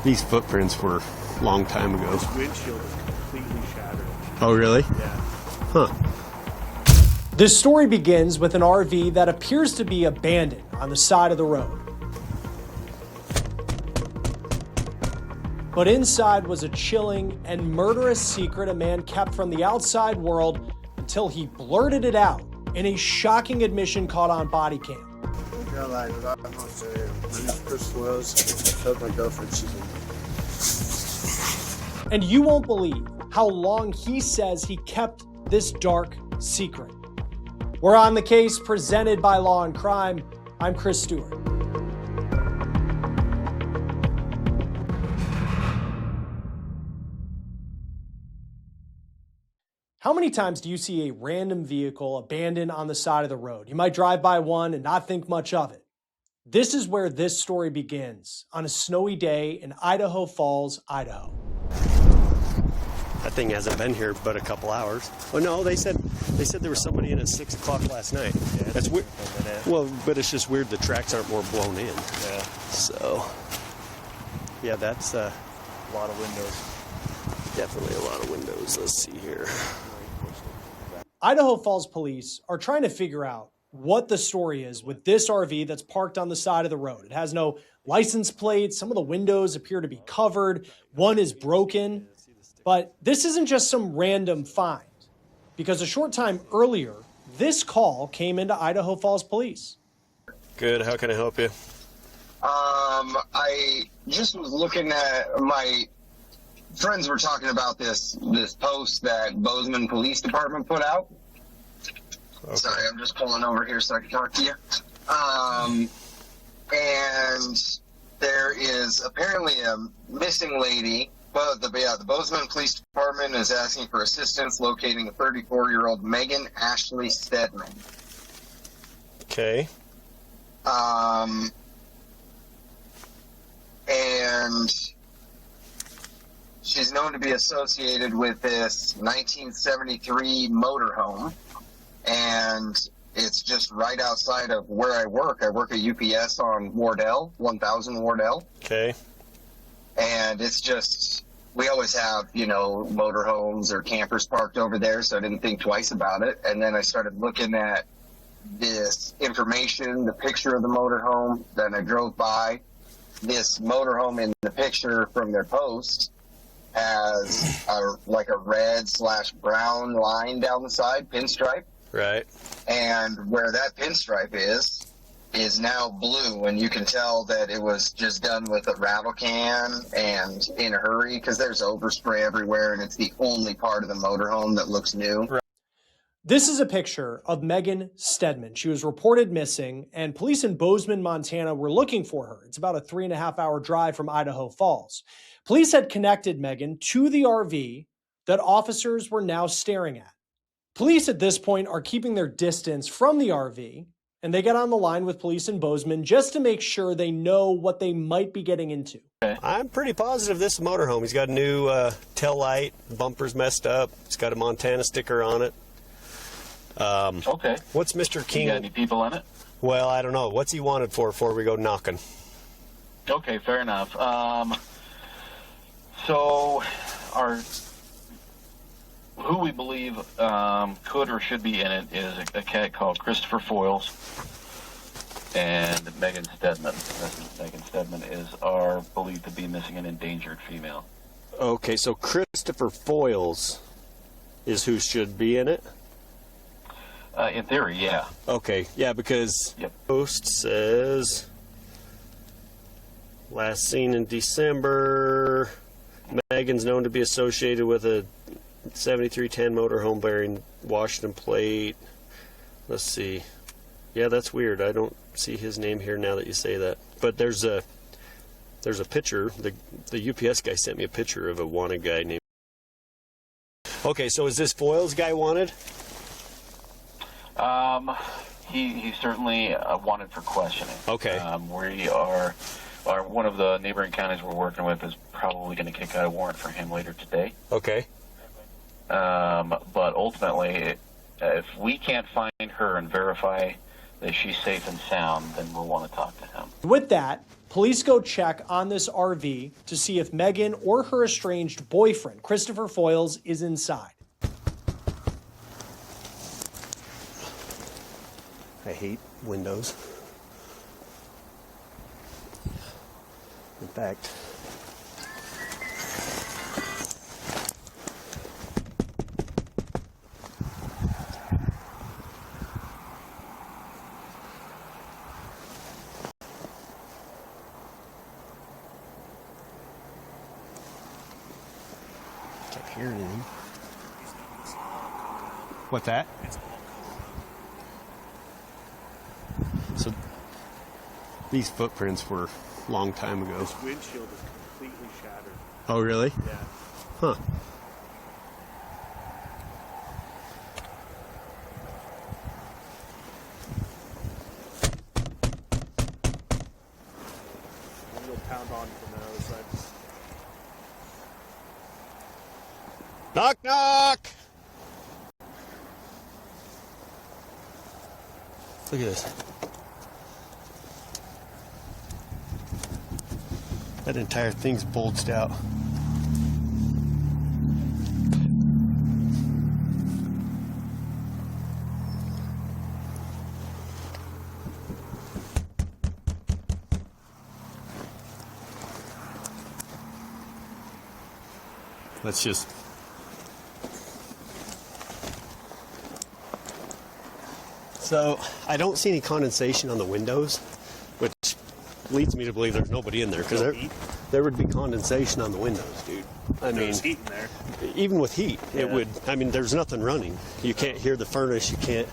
These footprints were a long time ago. This windshield is completely shattered. Oh, really? Yeah. Huh. This story begins with an RV that appears to be abandoned on the side of the road. But inside was a chilling and murderous secret a man kept from the outside world until he blurted it out in a shocking admission caught on body cam. My name's Chris Wells. I my girlfriend, she's in. And you won't believe how long he says he kept this dark secret. We're on the case presented by Law & Crime. I'm Chris Stewart. How many times do you see a random vehicle abandoned on the side of the road? You might drive by one and not think much of it. This is where this story begins, on a snowy day in Idaho Falls, Idaho. That thing hasn't been here but a couple hours. Oh no, they said there was somebody in at 6 o'clock last night. Yeah, that's weird. Well, but it's just weird the tracks aren't more blown in. Yeah. So, yeah, that's a lot of windows. Definitely a lot of windows. Let's see here. Idaho Falls police are trying to figure out what the story is with this RV that's parked on the side of the road. It has no license plates. Some of the windows appear to be covered. One is broken. But this isn't just some random find, because a short time earlier, this call came into Idaho Falls police. Good. How can I help you? I just was looking at my friends were talking about this post that Bozeman Police Department put out. Okay. Sorry, I'm just pulling over here so I can talk to you. And there is apparently a missing lady. Well, the Bozeman Police Department is asking for assistance locating a 34-year-old Megan Ashley Stedman. Okay. And she's known to be associated with this 1973 motorhome, and it's just right outside of where I work. I work at UPS on Wardell, 1000 Wardell. Okay. And it's just, we always have, motorhomes or campers parked over there, so I didn't think twice about it. And then I started looking at this information, the picture of the motorhome. Then I drove by. This motorhome in the picture from their post has a red/brown line down the side, pinstripe. Right. And where that pinstripe is now blue, and you can tell that it was just done with a rattle can and in a hurry because there's overspray everywhere, and it's the only part of the motorhome that looks new. Right. This is a picture of Megan Stedman. She was reported missing, and police in Bozeman, Montana were looking for her. It's about a 3.5-hour drive from Idaho Falls. Police had connected Megan to the RV that officers were now staring at. Police at this point are keeping their distance from the RV, and they get on the line with police in Bozeman just to make sure they know what they might be getting into. I'm pretty positive this is a motorhome. He's got a new tail light, bumper's messed up. He's got a Montana sticker on it. Okay. What's Mr. King? You got any people in it? Well, I don't know. What's he wanted for before we go knocking? Okay, fair enough. So, who we believe could or should be in it is a cat called Christopher Foyles and Megan Stedman. Megan Stedman are believed to be missing an endangered female. Okay, so Christopher Foyles is who should be in it? In theory, yeah. Okay, yeah, because post says last seen in December. Megan's known to be associated with a 7310 motorhome bearing Washington plate. Let's see. Yeah, that's weird. I don't see his name here now that you say that. But there's a picture. The UPS guy sent me a picture of a wanted guy named. Okay, so is this Foyles guy wanted? He certainly wanted for questioning. Okay. We are one of the neighboring counties we're working with is probably going to kick out a warrant for him later today. Okay. But ultimately, if we can't find her and verify that she's safe and sound, then we'll want to talk to him. With that, police go check on this RV to see if Megan or her estranged boyfriend, Christopher Foyles, is inside. I hate windows. In fact, can't hear anything. What's that? So these footprints were a long time ago. This windshield is completely shattered. Oh, really? Yeah. Huh. I'm going to pound on from the other side. Knock, knock! Look at this. That entire thing's bulged out. Let's just... So, I don't see any condensation on the windows, which leads me to believe there's nobody in there, because there would be condensation on the windows, dude. I mean, There's heat in there. even with heat, it Yeah. would, I mean, there's nothing running. You can't hear the furnace, you can't...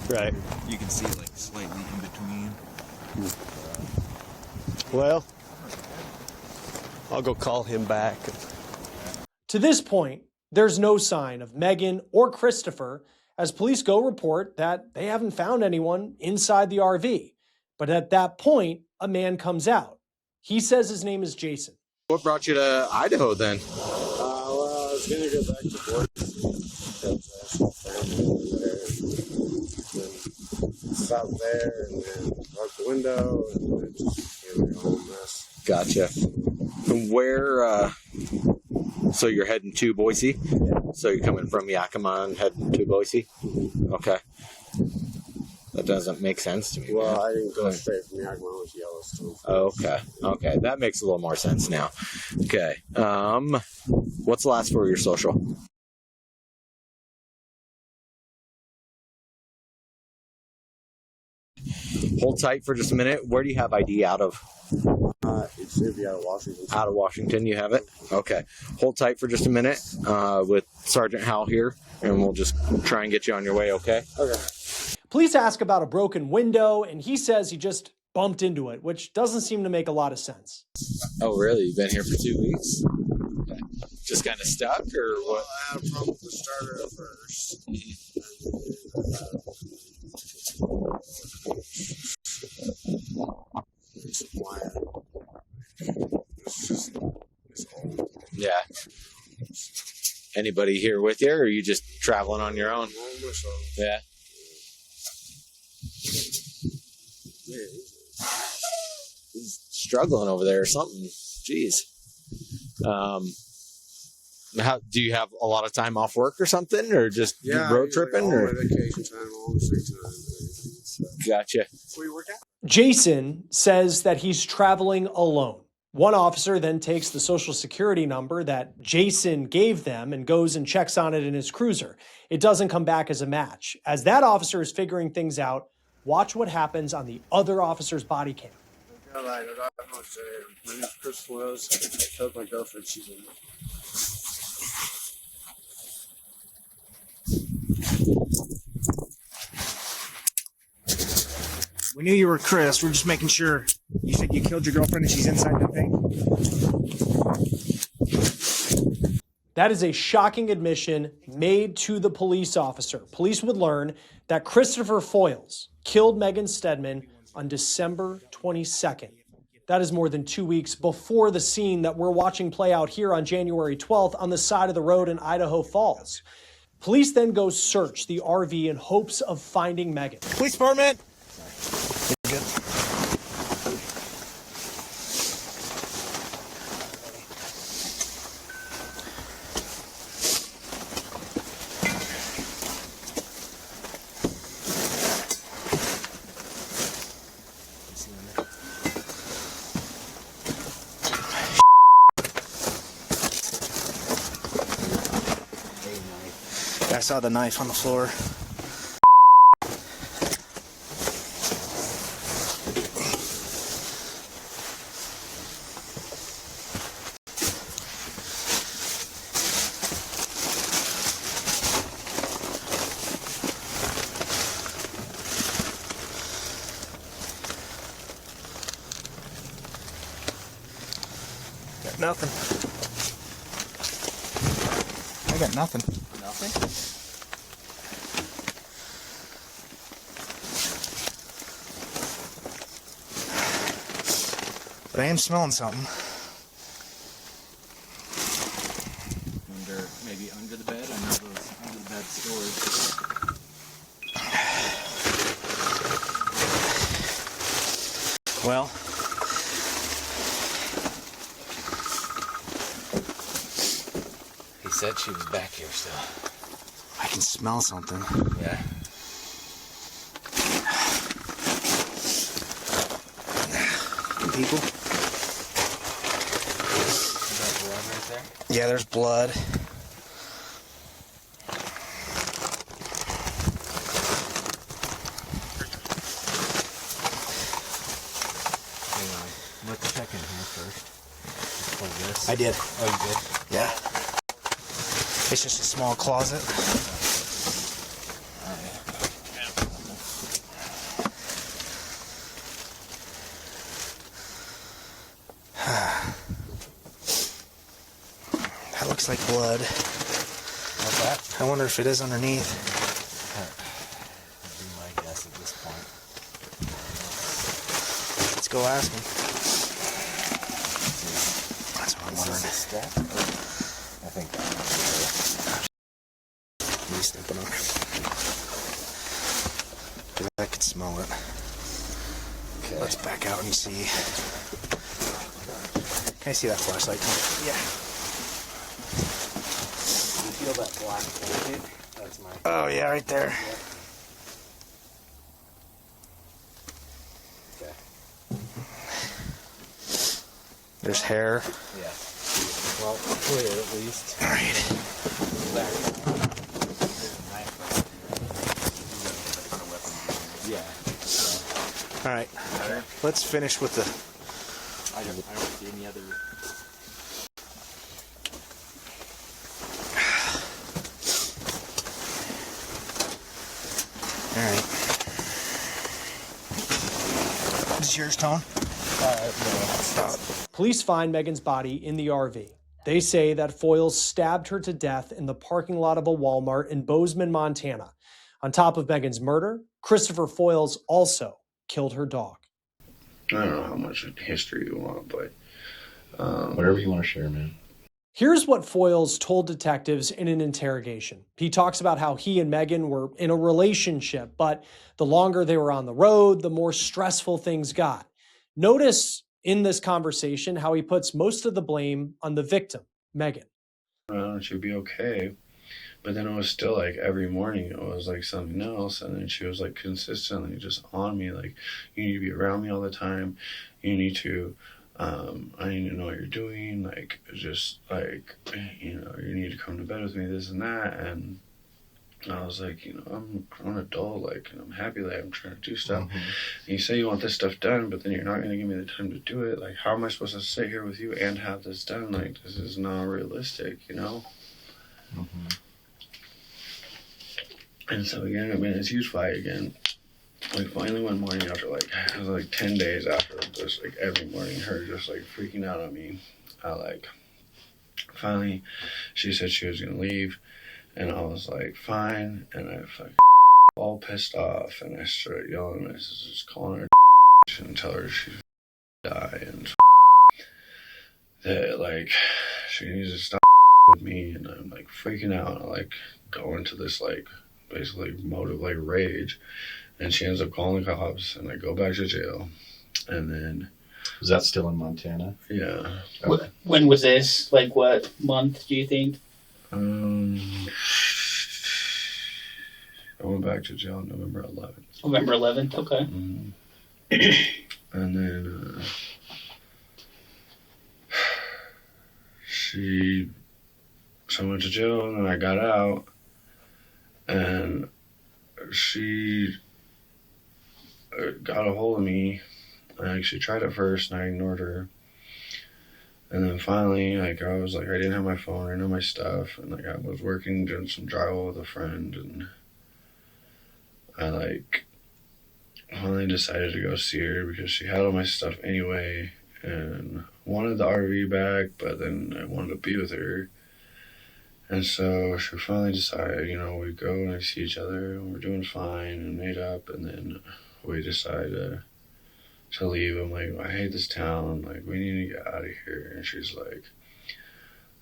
Right. You can see like slightly in between. Well, I'll go call him back. To this point, there's no sign of Megan or Christopher, as police go report that they haven't found anyone inside the RV. But at that point, a man comes out. He says his name is Jason. What brought you to Idaho then? Well, I was going to go back to Boise because I have some family over there. And then stop there and then broke the window and then just became a whole mess. Gotcha. And where, so you're heading to Boise? Yeah. So you're coming from Yakima and heading to Boise? Okay. That doesn't make sense to me. Well, man. I didn't go straight from Yakima, I went to Yellowstone. Okay. Okay. That makes a little more sense now. Okay. What's the last four of your social? Hold tight for just a minute. Where do you have ID out of? It's going to be out of Washington. Out of Washington, you have it? Okay. Hold tight for just a minute with Sergeant Hal here, and we'll just try and get you on your way, okay? Okay. Police ask about a broken window, and he says he just bumped into it, which doesn't seem to make a lot of sense. Oh, really? You've been here for 2 weeks? Okay. Just kind of stuck, or Well, what? I had a problem with the starter at first. It's a wire. It's just, it's old. Yeah. Anybody here with you, or are you just traveling on your own? Wrong myself. Yeah. Yeah. He's struggling over there or something. Jeez. How do you have a lot of time off work or something, or just road tripping? All Or my vacation time, all my sick time, and everything. So. gotcha. Where you work at? Jason says that he's traveling alone. One officer then takes the social security number that Jason gave them and goes and checks on it in his cruiser. It doesn't come back as a match. As that officer is figuring things out, watch what happens on the other officer's body cam. Yeah, like, I want to say, my name's Chris Wells. I killed my girlfriend. She's in there. We knew you were Chris. We're just making sure. You said you killed your girlfriend and she's inside that thing? That is a shocking admission made to the police officer. Police would learn that Christopher Foyles killed Megan Stedman on December 22nd. That is more than 2 weeks before the scene that we're watching play out here on January 12th on the side of the road in Idaho Falls. Police then go search the RV in hopes of finding Megan. Police department. Good. I saw the knife on the floor. Got nothing. I got nothing. Nothing? But I am smelling something. Maybe under the bed. I know those under the bed stores. Well, He said she was back here still. I can smell something. Yeah. People? Is that blood right there? Yeah, there's blood. Hang on. Let's check in here first. Like this. I did. Oh, you did? Yeah. It's just a small closet. That looks like blood. What's that? I wonder if it is underneath. That'd be my guess at this point. Let's go ask him. That's what I'm Is this a wondering. step? I think that He's stepping on it. 'Cause I could smell it. Okay. Let's back out and see. Can I see that flashlight, Tom? Yeah. You feel that black blanket? That's my. Oh, yeah, right there. Okay. There's hair. Yeah. Well, clear at least. All right. Back. There's a knife. Yeah. All right. Let's finish with the... I don't see any other. All right. This is yours, Tone? Police find Megan's body in the RV. They say that Foyles stabbed her to death in the parking lot of a Walmart in Bozeman, Montana. On top of Megan's murder, Christopher Foyles also killed her dog. I don't know how much history you want, but Whatever you want to share, man. Here's what Foyles told detectives in an interrogation. He talks about how he and Megan were in a relationship, but the longer they were on the road, the more stressful things got. Notice in this conversation how he puts most of the blame on the victim, Megan. it should be okay. But then it was still like every morning it was like something else, and then she was like consistently just on me, like, you need to be around me all the time. You need to I need to know what you're doing, like, just like, you need to come to bed with me, this and that. And I was like, I'm a grown adult, like, and I'm happy that I'm trying to do stuff. Mm-hmm. And you say you want this stuff done, but then you're not going to give me the time to do it. Like, how am I supposed to sit here with you and have this done? Like, this is not realistic, Mm-hmm. And so we ended up in this huge fight again. Like, finally one morning after, like, it was like 10 days after this, like, every morning, her just, like, freaking out on me. Finally, she said she was going to leave, and I was like, fine, and I fucking all pissed off, and I started yelling, and I was just calling her and tell her she's die, and that, like, she needs to stop with me, and I'm like freaking out. I like go into this like basically mode of like rage, and she ends up calling the cops, and I go back to jail, and then Is that still in Montana? yeah. When was this? Like, what month do you think? I went back to jail November 11th. November 11th. Okay. Mm-hmm. And then so I went to jail, and then I got out, and she got a hold of me. I actually tried it first, and I ignored her. And then finally, like, I was like, I didn't have my phone, I didn't have my stuff, and like, I was working, doing some drywall with a friend, and I like finally decided to go see her because she had all my stuff anyway, and wanted the RV back, but then I wanted to be with her. And so she finally decided, you know, we go and I see each other, and we're doing fine and made up, and then we decide to leave. I'm like, I hate this town, like, we need to get out of here. And she's like,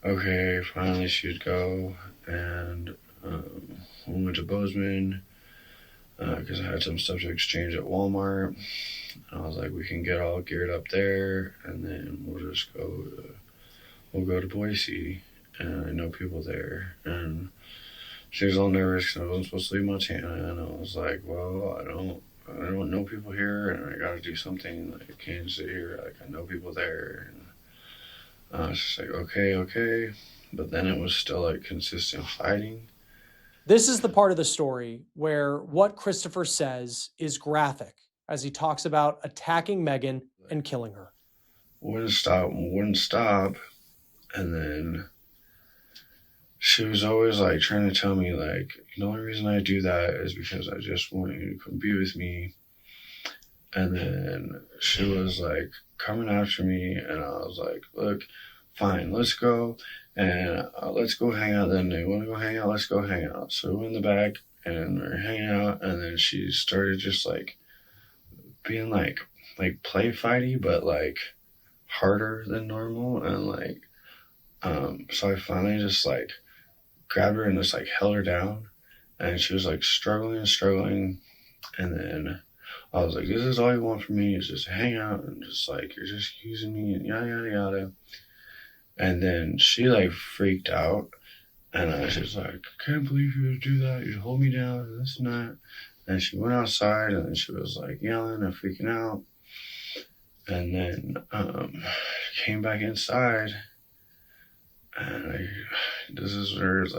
okay. Finally she'd go, and we went to Bozeman because I had some stuff to exchange at Walmart. And I was like, we can get all geared up there, and then we'll just we'll go to Boise, and I know people there. And she was all nervous because I wasn't supposed to leave Montana, and I was like, well, I don't know people here, and I gotta do something. Like, I can't sit here. Like, I know people there, and I was just like, okay. But then it was still like consistent fighting. This is the part of the story where what Christopher says is graphic as he talks about attacking Megan and killing her. Wouldn't stop. And then she was always like trying to tell me, like, the only reason I do that is because I just want you to come be with me. And then she was like coming after me, and I was like, look, fine, let's go. And let's go hang out then. You want to go hang out? Let's go hang out. So we went in the back, and we were hanging out, and then she started just like being like play fighty, but like harder than normal. And like, so I finally just like grabbed her and just like held her down, and she was like struggling. And then I was like, this is all you want from me is just to hang out, and just like, you're just using me, and yada. And then she like freaked out, and I was just like, I can't believe you would do that. You hold me down and this and that. And she went outside, and then she was like yelling and freaking out. And then came back inside, and this is where it's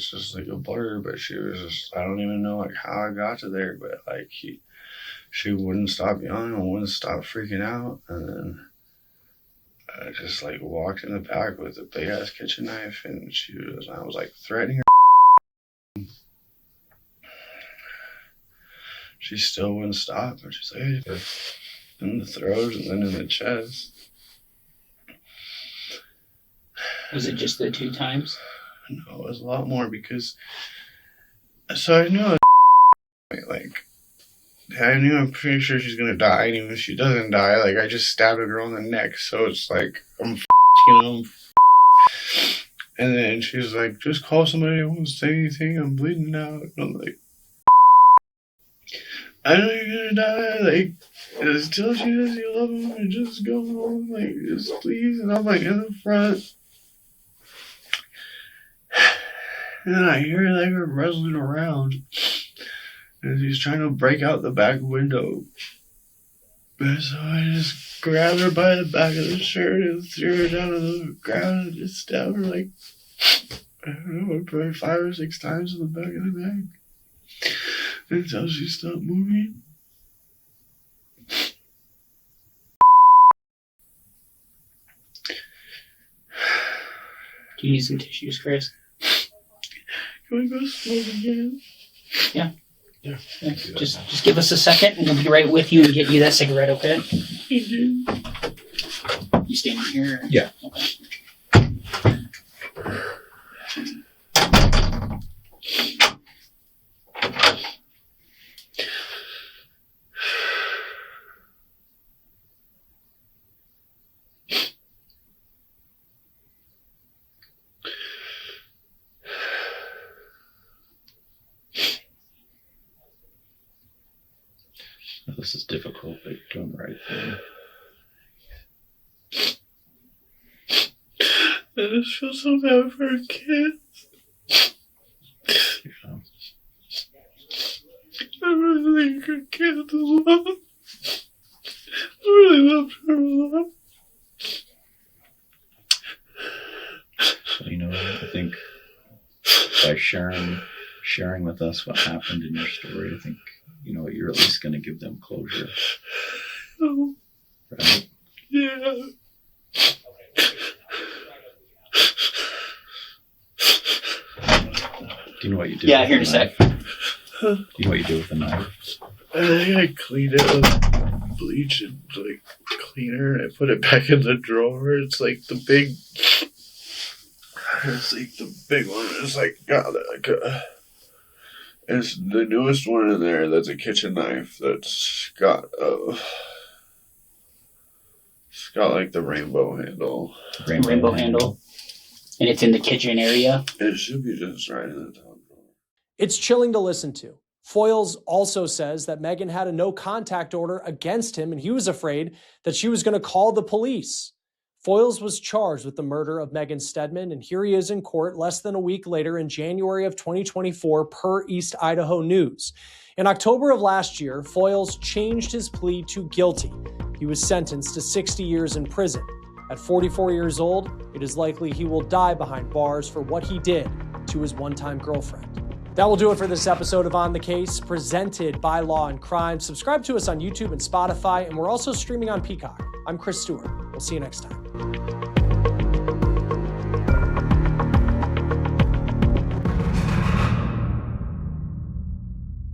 just like a blur. But she was just, I don't even know like how I got to there, but like she wouldn't stop yelling and wouldn't stop freaking out. And then I just like walked in the back with a big ass kitchen knife, and I was like threatening her. She still wouldn't stop, and she's like, hey, in the throat and then in the chest. Was it just the 2 times? No, it was a lot more, because so I knew I'm pretty sure she's gonna die, and even if she doesn't die, like, I just stabbed a girl in the neck, so it's like, I'm and then she's like, just call somebody, I won't say anything, I'm bleeding out. And I'm like, I know you're gonna die, like, just tell she says you love him and just go home, like, just please. And I'm like in the front, and I hear like her wrestling around, and she's trying to break out the back window. And so I just grabbed her by the back of the shirt and threw her down on the ground and just stabbed her like, I don't know, probably 5 or 6 times in the back of the neck until she stopped moving. Do you need some tissues, Chris? Can we go smoke again? Yeah. Just give us a second, and we'll be right with you and get you that cigarette, okay? You standing here? Yeah. Okay. I just feel so bad for her kids. I really think her kids a lot. I really loved her a lot. So, you know, I think by sharing with us what happened in your story, I think, you know, you're at least going to give them closure. Oh. Right? Yeah. Do you know what you did? Yeah, with here in the a sec. knife? Do you know what you did with the knife? I think I cleaned it with bleach and like cleaner, and I put it back in the drawer. It's like the big one. It's like got like it's the newest one in there. That's a kitchen knife. That's got it's got like the rainbow handle. Rainbow handle. And it's in the kitchen area. It should be just right in the top drawer. It's chilling to listen to. Foyles also says that Megan had a no contact order against him and he was afraid that she was going to call the police. Foyles was charged with the murder of Megan Stedman, and here he is in court less than a week later in January of 2024 per East Idaho News. In October of last year, Foyles changed his plea to guilty. He was sentenced to 60 years in prison. At 44 years old, it is likely he will die behind bars for what he did to his one-time girlfriend. That will do it for this episode of On the Case, presented by Law&Crime. Subscribe to us on YouTube and Spotify, and we're also streaming on Peacock. I'm Chris Stewart. We'll see you next time.